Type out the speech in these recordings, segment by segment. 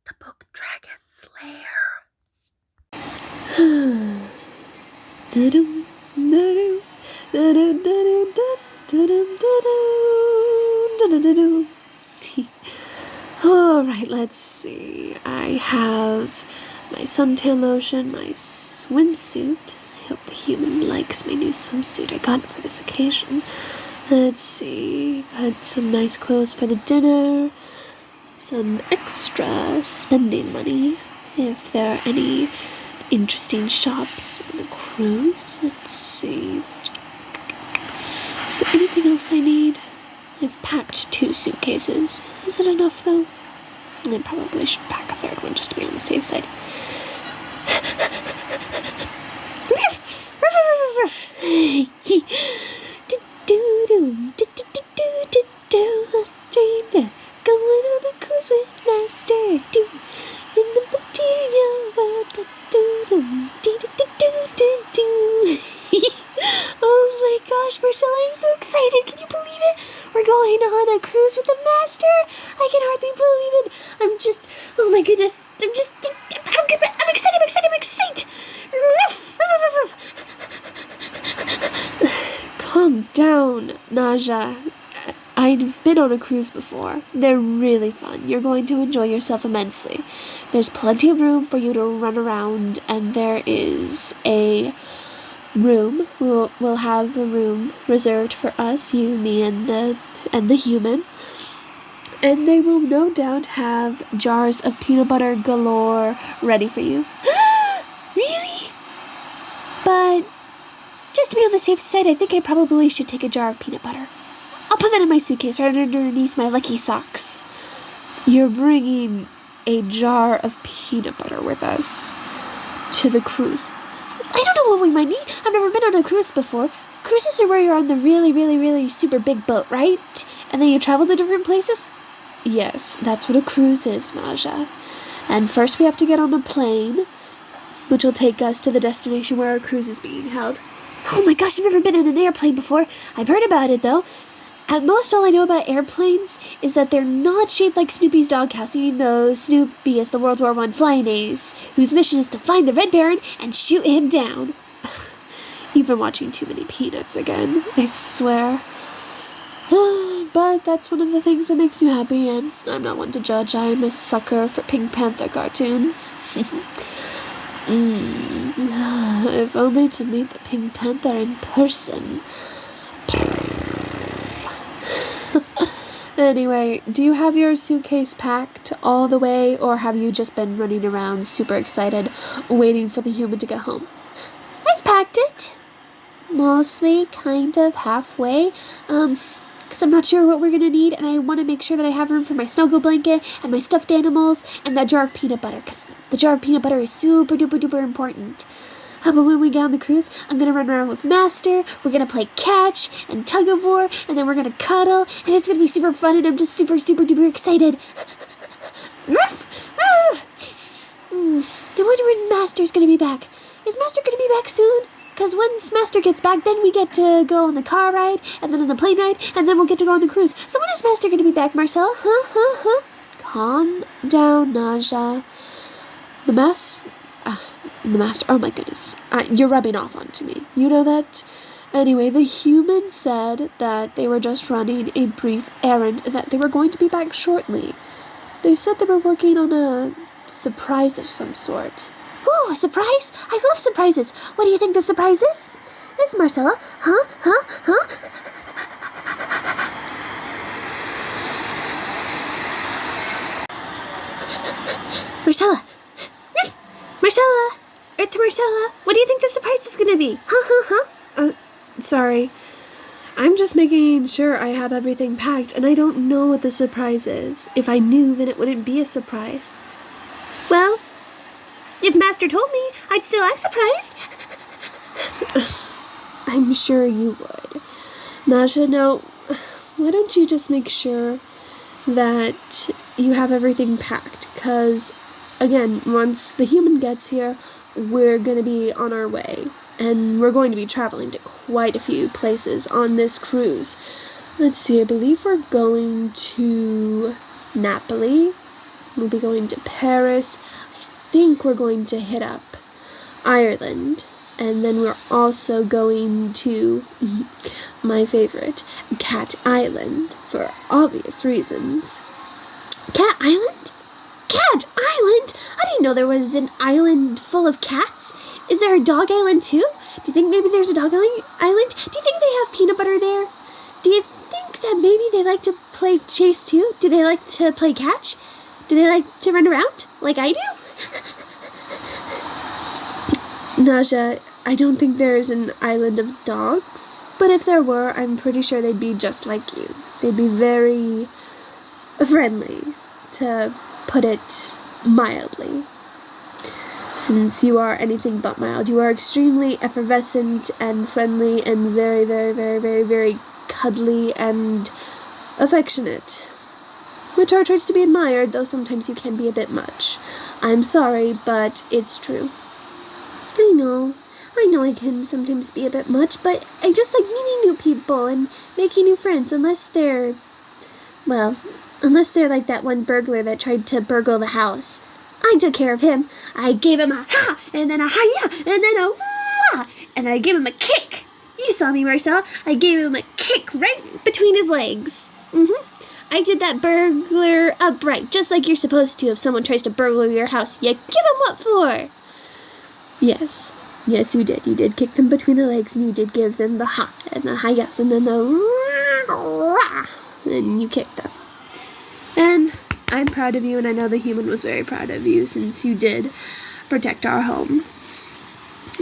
the book Dragon's Lair. Alright, let's see. I have my suntan lotion, my swimsuit. I hope the human likes my new swimsuit I got for this occasion. Let's see. Got some nice clothes for the dinner. Some extra spending money if there are any interesting shops on the cruise. Let's see. Is there anything else I need? I've packed 2 suitcases. Is it enough though? I probably should pack a 3rd one just to be on the safe side. Going on a cruise with Master in the material world. Oh my gosh, Marcella, I'm so excited. Can you believe it? We're going on a cruise with the Master. I can hardly believe it. Oh my goodness. I'm excited. Calm down, Naja. I've been on a cruise before. They're really fun. You're going to enjoy yourself immensely. There's plenty of room for you to run around, and there is a room. We'll have a room reserved for us, you, me, and the human. And they will no doubt have jars of peanut butter galore ready for you. Really? But just to be on the safe side, I think I probably should take a jar of peanut butter. I'll put that in my suitcase right underneath my lucky socks. You're bringing a jar of peanut butter with us to the cruise. I don't know what we might need. I've never been on a cruise before. Cruises are where you're on the really, really, really super big boat, right? And then you travel to different places? Yes, that's what a cruise is, Naja. And first we have to get on a plane, which will take us to the destination where our cruise is being held. Oh my gosh, I've never been in an airplane before. I've heard about it, though. At most, all I know about airplanes is that they're not shaped like Snoopy's doghouse, even though Snoopy is the World War I flying ace, whose mission is to find the Red Baron and shoot him down. You've been watching too many Peanuts again, I swear. But that's one of the things that makes you happy, and I'm not one to judge. I'm a sucker for Pink Panther cartoons. If only to meet the Pink Panther in person. Anyway, do you have your suitcase packed all the way, or have you just been running around super excited, waiting for the human to get home? I've packed it. Mostly, kind of, halfway. Because I'm not sure what we're going to need, and I want to make sure that I have room for my snuggle blanket, and my stuffed animals, and that jar of peanut butter, because the jar of peanut butter is super duper duper important. But when we get on the cruise, I'm going to run around with Master, we're going to play catch and tug of war, and then we're going to cuddle, and it's going to be super fun, and I'm just super, super duper excited. I wonder when Master's going to be back. Is Master going to be back soon? Because once Master gets back, then we get to go on the car ride, and then on the plane ride, and then we'll get to go on the cruise. So when is Master going to be back, Marcella? Calm down, Naja. The Master, oh my goodness, you're rubbing off onto me. You know that? Anyway, the human said that they were just running a brief errand and that they were going to be back shortly. They said they were working on a surprise of some sort. Ooh, a surprise? I love surprises. What do you think the surprise is? It's Marcella. Marcella. It's Marcella. What do you think the surprise is going to be? Sorry. I'm just making sure I have everything packed, and I don't know what the surprise is. If I knew, then it wouldn't be a surprise. Well, if Master told me, I'd still act surprised. I'm sure you would. Naja, now, why don't you just make sure that you have everything packed? Because, again, once the human gets here, we're going to be on our way. And we're going to be traveling to quite a few places on this cruise. Let's see, I believe we're going to Napoli, We'll be going to Paris. I think we're going to hit up Ireland. And then we're also going to my favorite, Cat Island, for obvious reasons. Cat Island? Cat Island? I didn't know there was an island full of cats. Is there a dog island too? Do you think maybe there's a dog island? Do you think they have peanut butter there? Do you think that maybe they like to play chase too? Do they like to play catch? Do they like to run around like I do? Naja, I don't think there's an island of dogs, but if there were, I'm pretty sure they'd be just like you. They'd be very friendly, to put it mildly. Since you are anything but mild, you are extremely effervescent and friendly and very, very, very, very, very cuddly and affectionate, which are traits to be admired, though sometimes you can be a bit much. I'm sorry, but it's true. I know I can sometimes be a bit much, but I just like meeting new people and making new friends, unless they're like that one burglar that tried to burgle the house. I took care of him. I gave him a ha, and then a hi-ya, and then a wah, and I gave him a kick. You saw me, Marcella. I gave him a kick right between his legs. I did that burglar upright, just like you're supposed to if someone tries to burgle your house. You give them what for? Yes, you did. You did kick them between the legs, and you did give them the ha, and the hi-yas, and then the rah, and you kicked them. And I'm proud of you, and I know the human was very proud of you, since you did protect our home.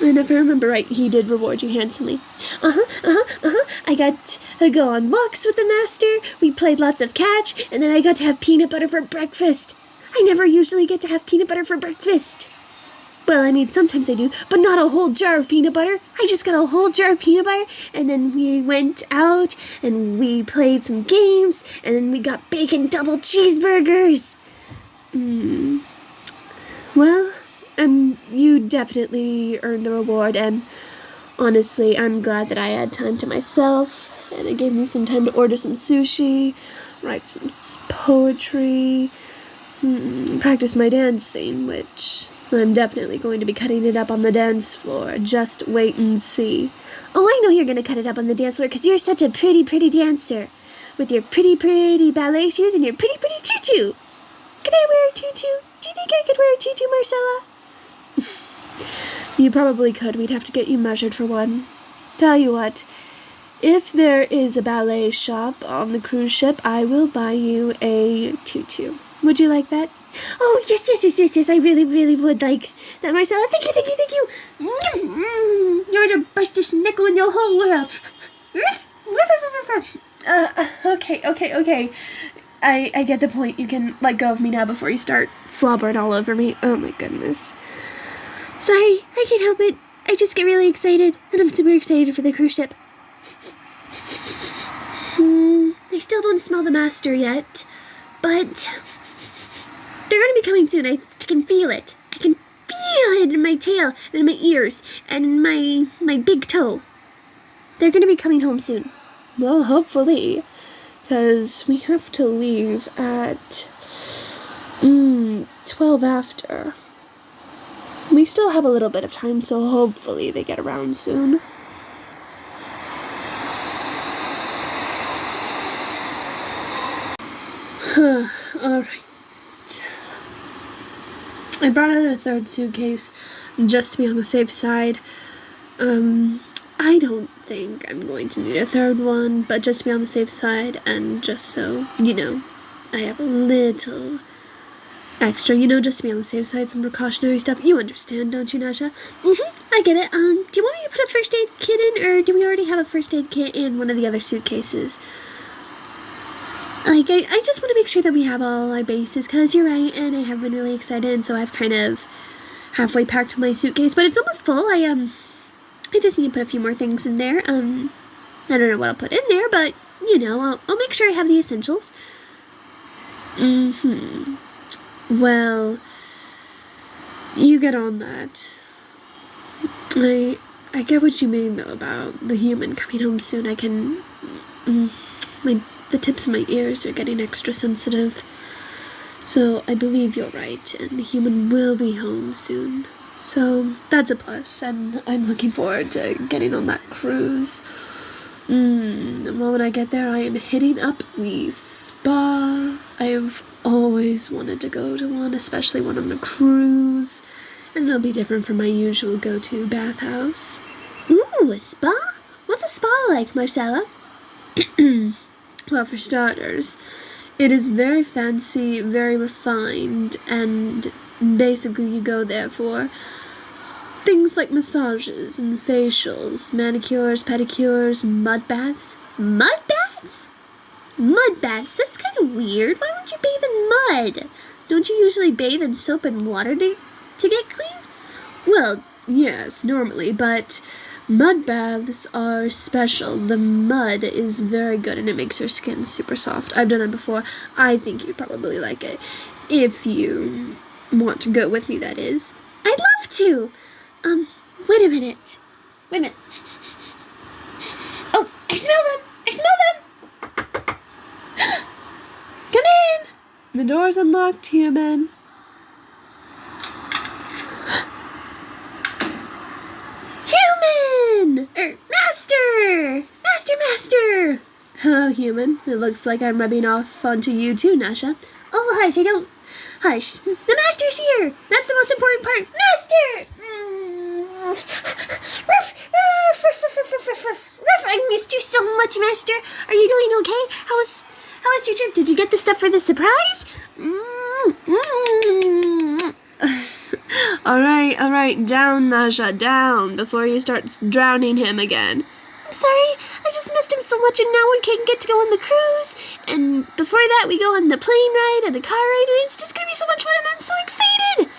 And if I remember right, he did reward you handsomely. I got to go on walks with the master, we played lots of catch, and then I got to have peanut butter for breakfast. I never usually get to have peanut butter for breakfast. Well, I mean, sometimes I do, but not a whole jar of peanut butter. I just got a whole jar of peanut butter, and then we went out, and we played some games, and then we got bacon double cheeseburgers. Well, you definitely earned the reward, and honestly, I'm glad that I had time to myself, and it gave me some time to order some sushi, write some poetry, practice my dancing, which I'm definitely going to be cutting it up on the dance floor. Just wait and see. Oh, I know you're going to cut it up on the dance floor because you're such a pretty, pretty dancer. With your pretty, pretty ballet shoes and your pretty, pretty tutu. Could I wear a tutu? Do you think I could wear a tutu, Marcella? You probably could. We'd have to get you measured for one. Tell you what, if there is a ballet shop on the cruise ship, I will buy you a tutu. Would you like that? Oh, yes, I really, really would like that, Marcella. Thank you. You're the bestest Neko in the whole world. Okay. I get the point. You can let go of me now before you start slobbering all over me. Oh my goodness. Sorry, I can't help it. I just get really excited, and I'm super excited for the cruise ship. I still don't smell the master yet, but they're going to be coming soon. I can feel it. I can feel it in my tail, and in my ears, and in my big toe. They're going to be coming home soon. Well, hopefully, because we have to leave at 12 after. We still have a little bit of time, so hopefully they get around soon. Alright. I brought out a third suitcase just to be on the safe side. I don't think I'm going to need a third one, but just to be on the safe side, and just so, I have a little extra, just to be on the safe side, some precautionary stuff. You understand, don't you, Naja? I get it. Do you want me to put a first aid kit in, or do we already have a first aid kit in one of the other suitcases? I just want to make sure that we have all our bases, because you're right, and I have been really excited, and so I've kind of halfway packed my suitcase, but it's almost full. I just need to put a few more things in there. I don't know what I'll put in there, but, I'll make sure I have the essentials. Well, you get on that. I get what you mean, though, about the human coming home soon. I can, the tips of my ears are getting extra sensitive. So I believe you're right, and the human will be home soon. So that's a plus, and I'm looking forward to getting on that cruise. The moment I get there, I am hitting up the spa. I've always wanted to go to one, especially when on a cruise. And it'll be different from my usual go-to bathhouse. Ooh, a spa? What's a spa like, Marcella? Well, for starters, it is very fancy, very refined, and basically you go there for things like massages and facials, manicures, pedicures, mud baths. Mud baths? Mud baths? That's kind of weird. Why would you bathe in mud? Don't you usually bathe in soap and water to get clean? Well, yes, normally, but mud baths are special. The mud is very good and it makes your skin super soft. I've done it before. I think you'd probably like it. If you want to go with me, that is. I'd love to! Wait a minute. Oh, I smell them! Come in! The door's unlocked, human. Human! Master! Hello, human. It looks like I'm rubbing off onto you too, Naja. Oh, hush, Hush. The master's here! That's the most important part. Master! I missed you so much, Master. Are you doing okay? How was your trip? Did you get the stuff for the surprise? All right, down, Naja, down, before you start drowning him again. I'm sorry, I just missed him so much, and now we can't get to go on the cruise, and before that we go on the plane ride and the car ride, and it's just gonna be so much fun, and I'm so excited!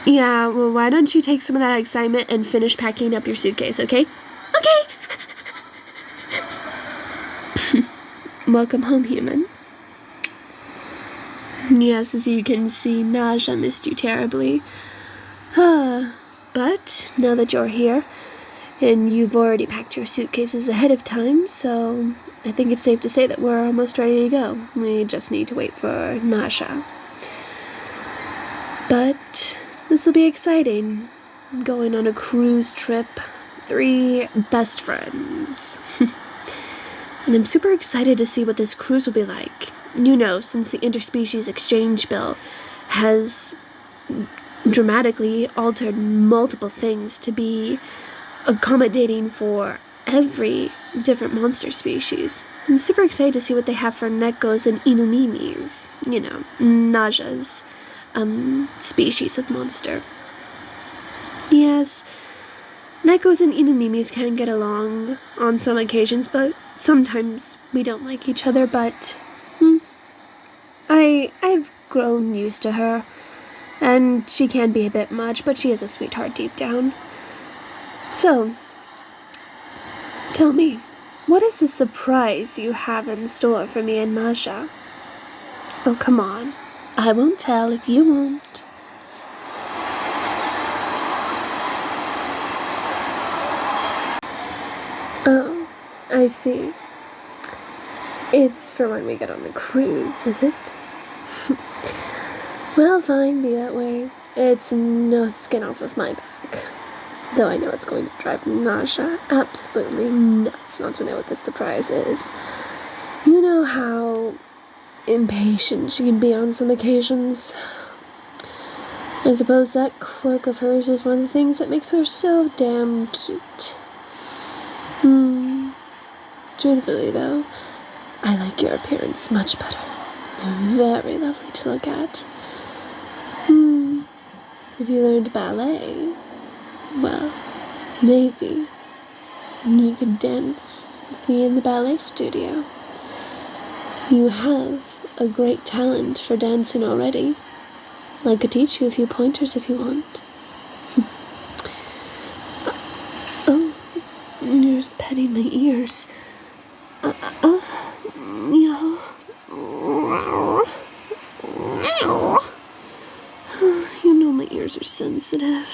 Yeah, well, why don't you take some of that excitement and finish packing up your suitcase, okay? Okay! Welcome home, human. Yes, as you can see, Naja missed you terribly. But now that you're here, and you've already packed your suitcases ahead of time, so I think it's safe to say that we're almost ready to go. We just need to wait for Naja. But this will be exciting. Going on a cruise trip, 3 best friends. And I'm super excited to see what this cruise will be like. You know, since the interspecies exchange bill has dramatically altered multiple things to be accommodating for every different monster species. I'm super excited to see what they have for Nekos and Inumimis. You know, Naja's species of monster. Yes, Nekos and Inumimis can get along on some occasions, but sometimes we don't like each other, but I've grown used to her, and she can be a bit much, but she is a sweetheart deep down. So, tell me, what is the surprise you have in store for me and Naja? Oh, come on. I won't tell if you won't. Oh, I see. It's for when we get on the cruise, is it? Well, fine, be that way. It's no skin off of my back. Though I know it's going to drive Naja absolutely nuts not to know what this surprise is. You know how impatient she can be on some occasions. I suppose that quirk of hers is one of the things that makes her so damn cute. Truthfully, though, I like your appearance much better. You're very lovely to look at. Have you learned ballet? Well, maybe you could dance with me in the ballet studio. You have a great talent for dancing already. I could teach you a few pointers if you want. Oh, you're just petting my ears. You know my ears are sensitive.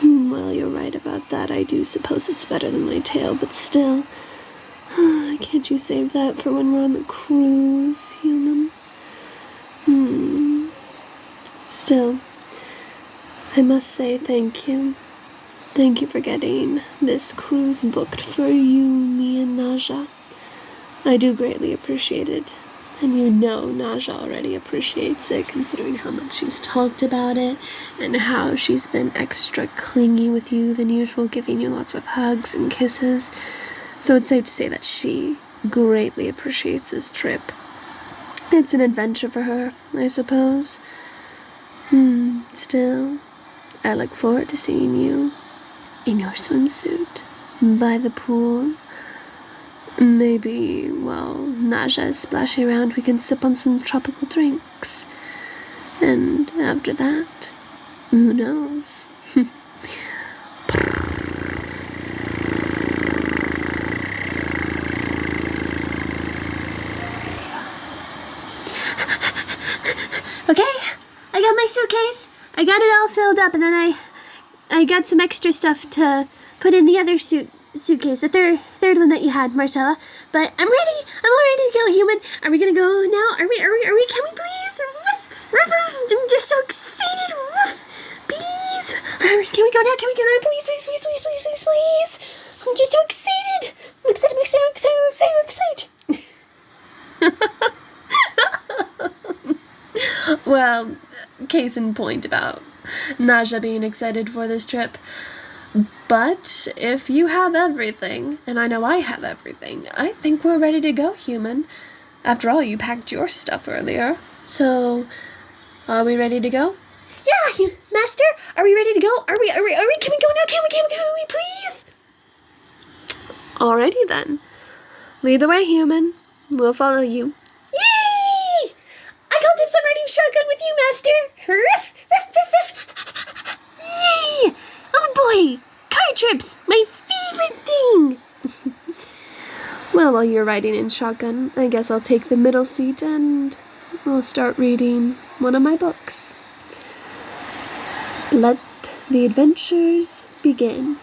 Well, you're right about that. I do suppose it's better than my tail, but still, Can't you save that for when we're on the cruise, human? Still, I must say thank you. Thank you for getting this cruise booked for you, me, and Naja. I do greatly appreciate it. And you know Naja already appreciates it, considering how much she's talked about it and how she's been extra clingy with you than usual, giving you lots of hugs and kisses. So it's safe to say that she greatly appreciates this trip. It's an adventure for her, I suppose. Still, I look forward to seeing you in your swimsuit by the pool. Maybe while Naja is splashing around, we can sip on some tropical drinks. And after that, who knows? Okay, I got my suitcase. I got it all filled up, and then I got some extra stuff to put in the other suitcase, the third one that you had, Marcella. But I'm ready. I'm all ready to go, human. Are we gonna go now? Are we? Can we please? I'm just so excited. Please. Can we go now? Can we go now? Please, please, please, please, please, please, please. I'm just so excited. I'm excited. Well, case in point about Naja being excited for this trip. But if you have everything, and I know I have everything, I think we're ready to go, human. After all, you packed your stuff earlier. So, are we ready to go? Yeah, Master, are we ready to go? Are we? Can we go now? Can we, please? Alrighty then. Lead the way, human. We'll follow you. Yay! I called tips on riding shotgun with you, Master. Yay! Oh boy, car trips, my favorite thing. Well, while you're riding in shotgun, I guess I'll take the middle seat and I'll start reading one of my books. Let the adventures begin.